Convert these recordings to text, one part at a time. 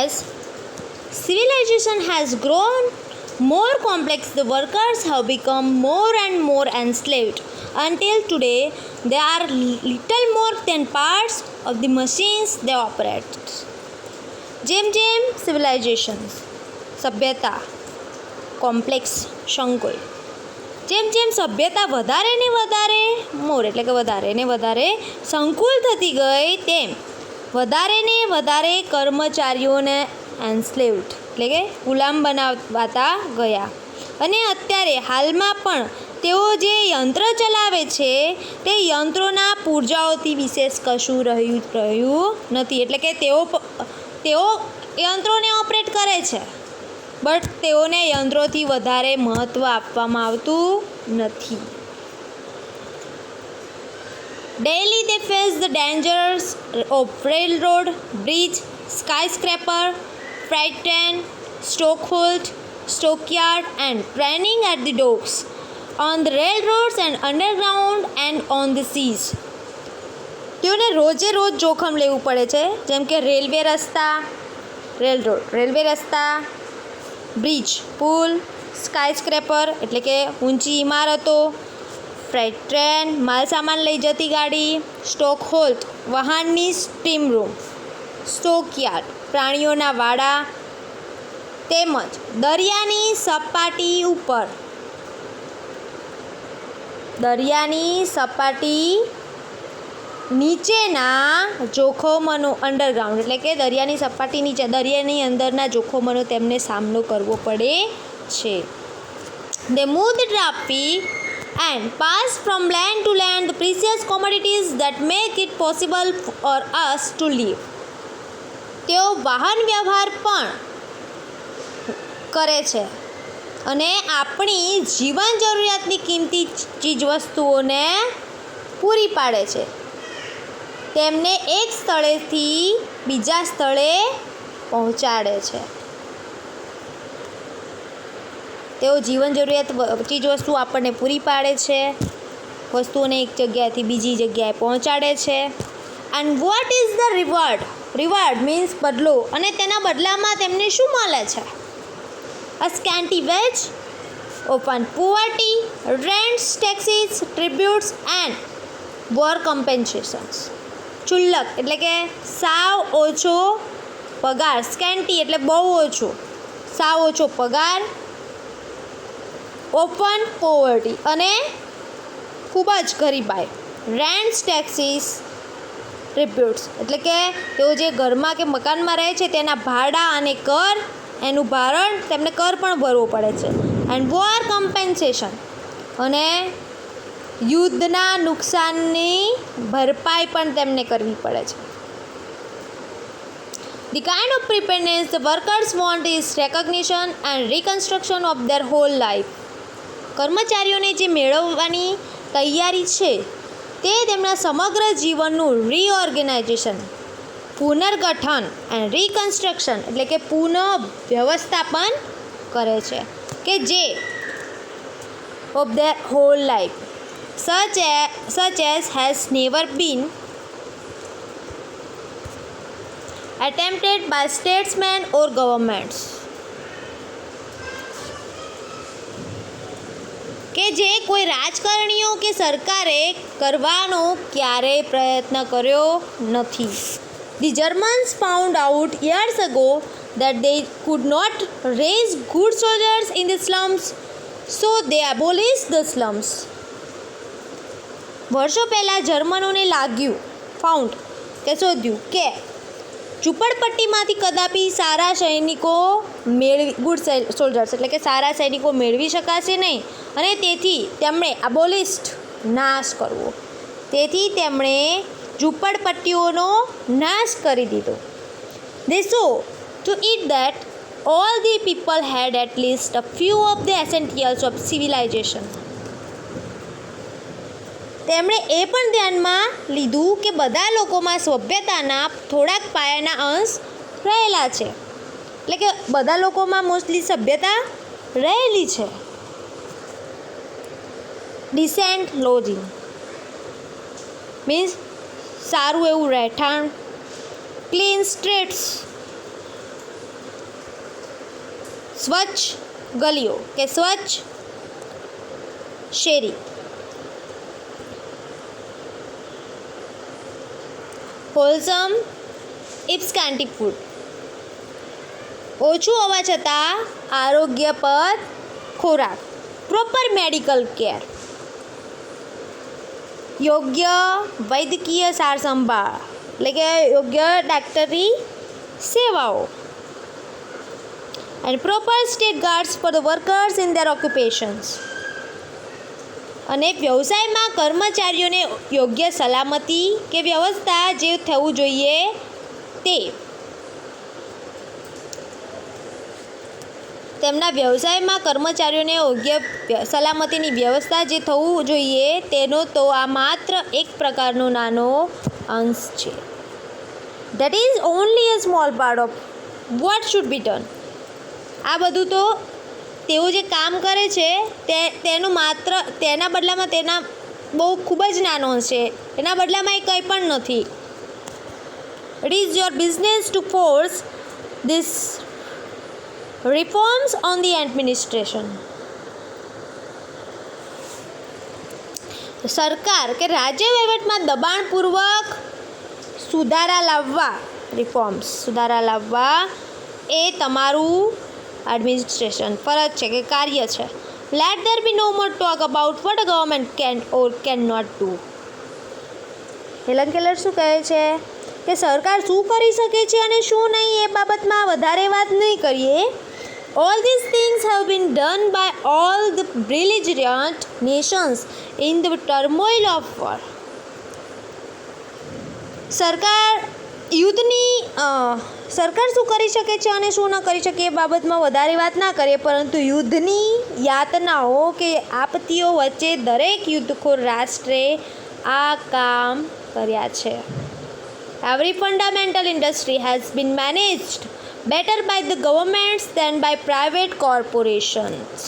as civilization has grown more complex, the workers have become more and more enslaved. Until today, they are little more than parts of the machines they operate. જેમ જેમ civilisation સભ્યતા complex સંકુલ, જેમ જેમ સભ્યતા વધારે ને વધારે મોર એટલે કે વધારે ને વધારે સંકુલ થતી ગઈ, તેમ વધારે ને વધારે કર્મચારીઓને એન્સ્લેવ્ડ એટલે કે ગુલામ બનાવાતા ગયા. અને અત્યારે હાલમાં પણ તેઓ જે યંત્ર ચલાવે છે તે યંત્રોના પૂર્જાઓથી વિશેષ કશું રહ્યું નથી. એટલે કે તેઓ યંત્રોને ઓપરેટ કરે છે, બટ તેઓને યંત્રોથી વધારે મહત્ત્વ આપવામાં આવતું નથી. Daily they face the dangers of railroad, bridge, skyscraper, freight train, stockhold, stockyard and training at the docks, on the railroads and underground and on the seas. તેઓને રોજે રોજ જોખમ લેવું પડે છે, જેમ કે રેલવે રસ્તા, બ્રિજ પુલ, સ્કાયસ્ક્રેપર એટલે કે ઊંચી ઇમારતો, ફ્રેટ ટ્રેન માલ સામાન લઈ જતી ગાડી, સ્ટોક હોલ્ડ વાહનની સ્ટીમ રૂમ, સ્ટોકયાર્ડ પ્રાણીઓના વાડા, તેમજ દરિયાની સપાટી નીચેના જોખમોનો અંડરગ્રાઉન્ડ એટલે કે દરિયાની સપાટી નીચે દરિયાની અંદરના જોખમોનો તેમને સામનો કરવો પડે છે. They move the traffic and pass from land to land the precious commodities that make it possible for us to live. તેઓ વાહન વ્યવહાર પણ કરે છે અને આપણી જીવન જરૂરિયાતની કિંમતી ચીજવસ્તુઓને પૂરી પાડે છે. તેમને એક સ્થળેથી બીજા સ્થળે પહોંચાડે છે. તેઓ જીવન જરૂરિયાત ચીજવસ્તુ આપણને પૂરી પાડે છે, વસ્તુઓને એક જગ્યાએથી બીજી જગ્યાએ પહોંચાડે છે. And what is the reward means બદલો, અને તેના બદલામાં તેમને શું મળે છે? A scanty wage, open poverty, rents, taxes, tributes and war compensations. ચુલ્લક એટલે કે સાવ ઓછો પગાર, સ્કેન્ટી એટલે બહુ ઓછો, સાવ ઓછો પગાર, ઓપન પોવર્ટી અને ખૂબ જ ગરીબાઈ, રેન્ટ્સ, ટેક્સીસ, ટ્રિબ્યુટ્સ એટલે કે તેઓ જે ઘરમાં કે મકાનમાં રહે છે તેના ભાડા અને કર, એનું ભારણ તેમને કર પણ ભરવો પડે છે. એન્ડ વોર કમ્પેન્સેશન અને યુદ્ધના નુકસાનની ભરપાઈ પણ તેમને કરવી પડે છે. The kind of preparedness the workers want is recognition and reconstruction of their whole life. કર્મચારીઓને જે મેળવવાની તૈયારી છે તે તેમના સમગ્ર જીવનનું રીઓર્ગેનાઇઝેશન, પુનર્ગઠન એન્ડ રિકન્સ્ટ્રક્શન એટલે કે પુનઃ વ્યવસ્થાપન કરે છે, કે જે of their hall life such as has never been attempted by statesmen or governments. કે જે કોઈ રાજકારણીઓ કે સરકારે કરવાનો ક્યારેય પ્રયત્ન કર્યો નથી. The Germans found out years ago that they could not raise good soldiers in the slums, so they abolished the slums. વર્ષો પહેલાં જર્મનોને શોધ્યું કે ઝૂંપડપટ્ટીમાંથી કદાપી સારા સૈનિકો ગુડ સોલ્જર્સ એટલે કે સારા સૈનિકો મેળવી શકાશે નહીં, અને તેથી તેમણે અબોલિસ્ટ નાશ કરવો, તેથી તેમણે ઝૂંપડપટ્ટીઓનો નાશ કરી દીધો. They saw to it that all the people had at least a few of the essentials of civilization. તેમણે એ પણ ધ્યાનમાં લીધું કે બધા લોકોમાં સભ્યતાના થોડાક પાયાના અંશ રહેલા છે, એટલે કે બધા લોકોમાં મોસ્ટલી સભ્યતા રહેલી છે. ડિસેન્ટ લોજિંગ મીન્સ સારું એવું રહેઠાણ, ક્લીન સ્ટ્રીટ્સ સ્વચ્છ ગલીઓ કે સ્વચ્છ શેરી. હોલસમ ઇફ સ્કેન્ટી ફૂડ, ઓછું હોવા છતાં આરોગ્યપ્રદ ખોરાક. પ્રોપર મેડિકલ કેર, યોગ્ય વૈદ્યકીય સાર સંભાળ એટલે કે યોગ્ય ડાક્ટરી સેવાઓ. And proper state guards for the workers in their occupations, અને વ્યવસાયમાં કર્મચારીઓને યોગ્ય સલામતી કે વ્યવસ્થા જે થવું જોઈએ તે. તેમના વ્યવસાયમાં કર્મચારીઓને યોગ્ય સલામતીની વ્યવસ્થા જે થવું જોઈએ તેનો તો આ માત્ર એક પ્રકારનો નાનો અંશ છે. That is only a small part of what should be done. આ બધું તો તેઓ જે કામ કરે છે તેનું માત્ર તેના બદલામાં તેના બહુ ખૂબ જ નાનો અંશ છે. એના બદલામાં એ કંઈ પણ નથી. It is your business to force this reforms on the administration. સરકાર કે રાજ્ય વહીવટમાં દબાણપૂર્વક સુધારા લાવવા એ તમારું એડમિનિસ્ટ્રેશન ફરજ છે કે કાર્ય છે. Let there be no more talk about what a government can or can not do. Helen Keller શું કહે છે કે સરકાર શું કરી શકે છે અને શું નહીં એ બાબતમાં વધારે વાત નહીં કરીએ. All these things have been done by all the belligerent nations in the turmoil of war. સરકાર શું કરી શકે છે અને શું ન કરી શકે એ બાબતમાં વધારે વાત ના કરીએ, પરંતુ યુદ્ધની યાતનાઓ કે આપત્તિઓ વચ્ચે દરેક યુદ્ધખોર રાષ્ટ્રે આ કામ કર્યા છે. Every fundamental industry has been managed better by the governments than by private corporations.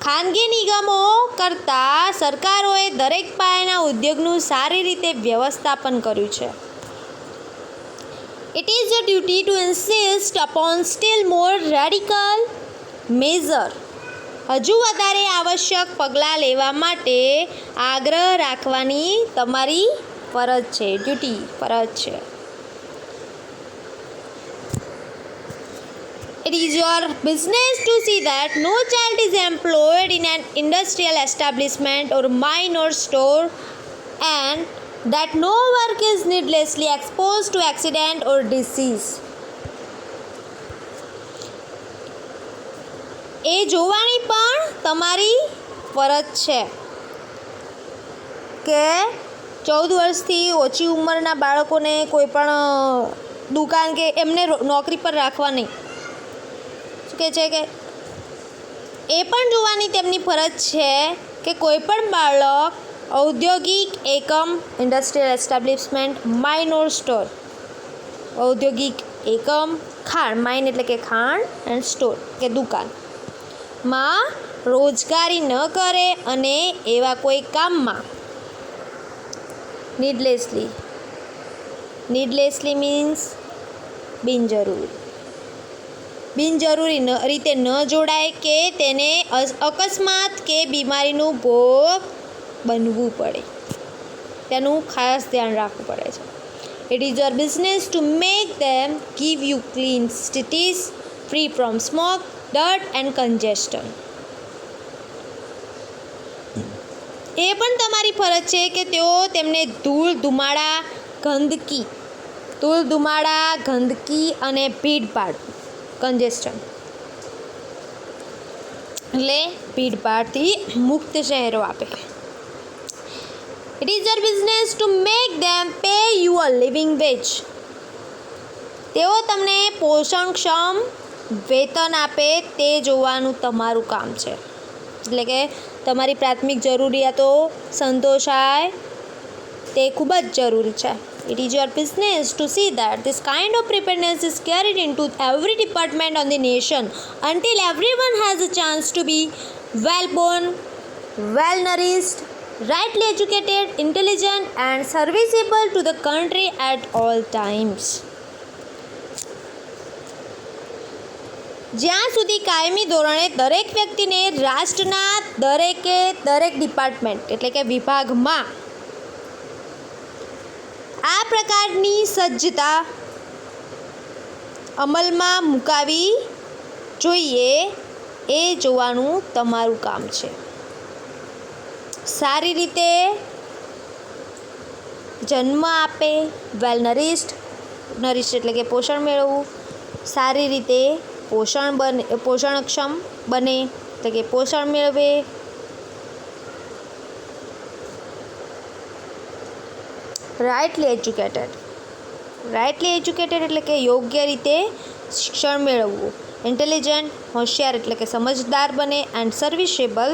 ખાનગી નિગમો કરતાં સરકારોએ દરેક પાયાના ઉદ્યોગનું સારી રીતે વ્યવસ્થાપન કર્યું છે. It is your duty to insist upon still more radical measure. હજુ વધારે આવશ્યક પગલાં લેવા માટે આગ્રહ રાખવાની તમારી ફરજ છે. ફરજ છે. It is your business to see that no child is employed in an industrial establishment or mine or store, and that no work is needlessly exposed to accident or disease. એ જોવાની પણ તમારી ફરજ છે કે 14 વર્ષથી ઓછી ઉંમરના બાળકોને કોઈ પણ દુકાન કે એમને નોકરી પર રાખવા નહીં. શું કહે છે કે એ પણ જોવાની તેમની ફરજ છે કે કોઈ પણ બાળક ઔદ્યોગિક એકમ ઇન્ડસ્ટ્રીયલ એસ્ટાબ્લિશમેન્ટ, માઇન ઓર સ્ટોર, ઔદ્યોગિક એકમ, ખાણ, માઇન એટલે કે ખાણ એન્ડ સ્ટોર કે દુકાનમાં રોજગારી ન કરે અને એવા કોઈ કામમાં નીડલેસલી મીન્સ બિનજરૂરી રીતે ન જોડાય કે તેને અકસ્માત કે બીમારીનું ભોગ બનવું પડે. તેનું ખાસ ધ્યાન રાખવું પડે છે. It is your business to make them give you clean cities free from smoke, dirt and congestion. એ પણ તમારી ફરજ છે કે તેઓ તેમને ધૂળ ધુમાડા, ગંદકી અને ભીડભાડ, કન્જેસ્શન એટલે ભીડભાડથી મુક્ત શહેરો આપે. It is your business to make them pay you a living wage. તેઓ તમને પોષણક્ષમ વેતન આપે તે જોવાનું તમારું કામ છે. એટલે કે તમારી પ્રાથમિક જરૂરિયાતો સંતોષાય તે ખૂબ જ જરૂરી છે. It is your business to see that this kind of preparedness is carried into every department of the nation until everyone has a chance to be well-born, well-nourished, rightly educated, intelligent and serviceable to the country at all times. જ્યાં સુધી કાયમી ધોરણે દરેક વ્યક્તિને રાષ્ટ્રના દરેક department એટલે કે વિભાગમાં આ પ્રકારની સજ્જતા અમલમાં મુકાવી જોઈએ એ જોવાનું તમારું કામ છે. સારી રીતે જન્મ આપે, વેલ નરિશ્ડ એટલે કે પોષણ મેળવવું, સારી રીતે પોષણક્ષમ બને એટલે કે પોષણ મેળવે, રાઇટલી એજ્યુકેટેડ એટલે કે યોગ્ય રીતે શિક્ષણ મેળવવું, ઇન્ટેલિજન્ટ હોશિયાર એટલે કે સમજદાર બને, and serviceable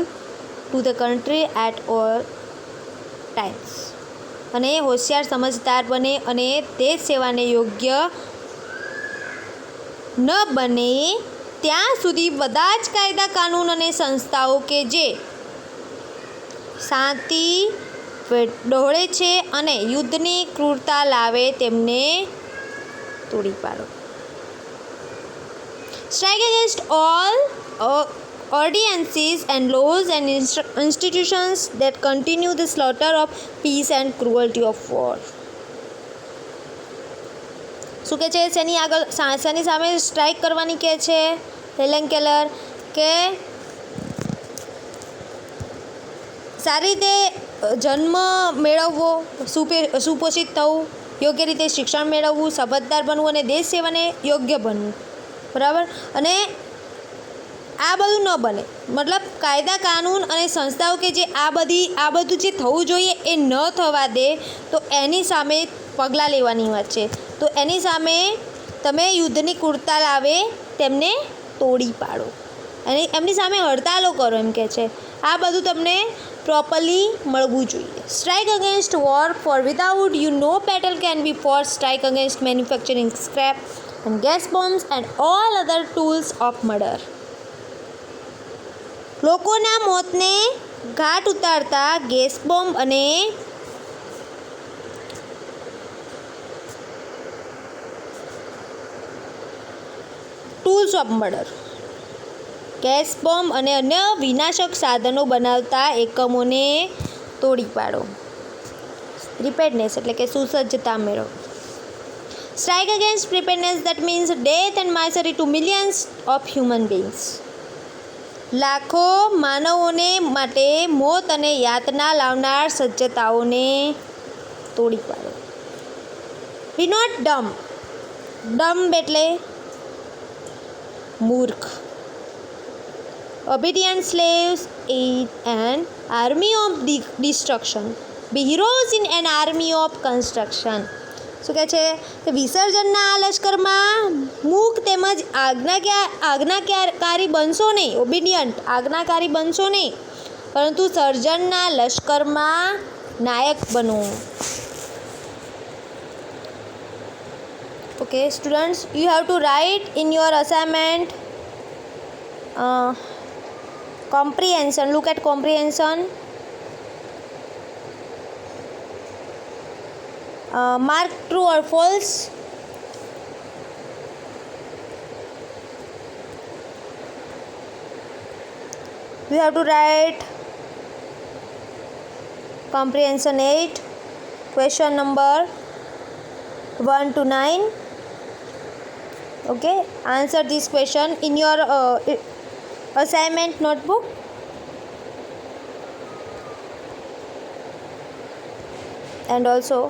to the country at all times, અને હોશિયાર સમજદાર બને અને દેશ સેવાને યોગ્ય ન બને ત્યાં સુધી બધા જ કાયદા કાનૂન અને સંસ્થાઓ કે જે શાંતિ ડહોળે છે અને યુદ્ધની ક્રૂરતા લાવે તેમને તોડી પાડો. Strike against all ordinances and laws and institutions that continue the slaughter of peace and cruelty of war. શું કહે છે? શેની સામે સ્ટ્રાઇક કરવાની કહે છે હેલેન કેલર? કે સારી રીતે જન્મ મેળવવો, સુપોષિત થવું, યોગ્ય રીતે શિક્ષણ મેળવવું, સમજદાર બનવું અને દેશ સેવાને યોગ્ય બનવું. બરાબર? અને આ બધું ન બને, મતલબ કાયદા કાનૂન અને સંસ્થાઓ કે જે આ બધું જે થવું જોઈએ એ ન થવા દે તો એની સામે પગલાં લેવાની વાત છે. તો એની સામે તમે યુદ્ધની ક્રૂરતા લાવે તેમને તોડી પાડો, અને એમની સામે હડતાલો કરો એમ કહે છે. આ બધું તમને પ્રોપરલી મળવું જોઈએ. Strike against war, for without you no battle can be force. Strike against manufacturing scrap and gas bombs and all other tools of murder. લોકોના મોતને ઘાટ ઉતારતા ગેસ બોમ્બ અને tools of murder, gas bomb અને અન્ય વિનાશક સાધનો બનાવતા એકમોને તોડી પાડો. પ્રિપેર્ડનેસ એટલે કે સુસજ્જતા મેળવો. Strike against preparedness, that means death and misery to millions of human beings. લાખો માનવોને માટે મોત અને યાતના લાવનાર સજ્જતાઓને તોડી પાડો. Be not dumb. Dumb એટલે મૂર્ખ. Obedient slaves in an army of destruction. Be heroes in an army of construction. શું કહે છે કે વિસર્જનના આ લશ્કરમાં મૂક તેમજ આજ્ઞાકારી બનશો નહીં, ઓબિડિયન્ટ આજ્ઞાકારી બનશો નહીં, પરંતુ સર્જનના લશ્કરમાં નાયક બનો. Okay students, you have to write in your assignment comprehension. Look at comprehension. Mark true or false. You have to write comprehension 8, question number 1 to 9. Okay, answer this question in your assignment notebook. And also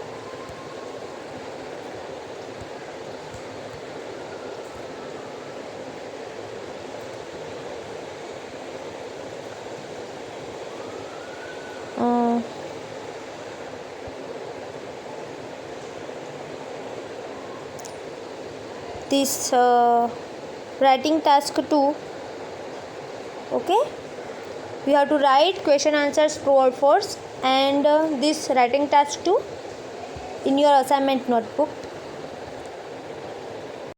this writing task 2. Okay, you have to write question answers true or false and this writing task 2 in your assignment notebook.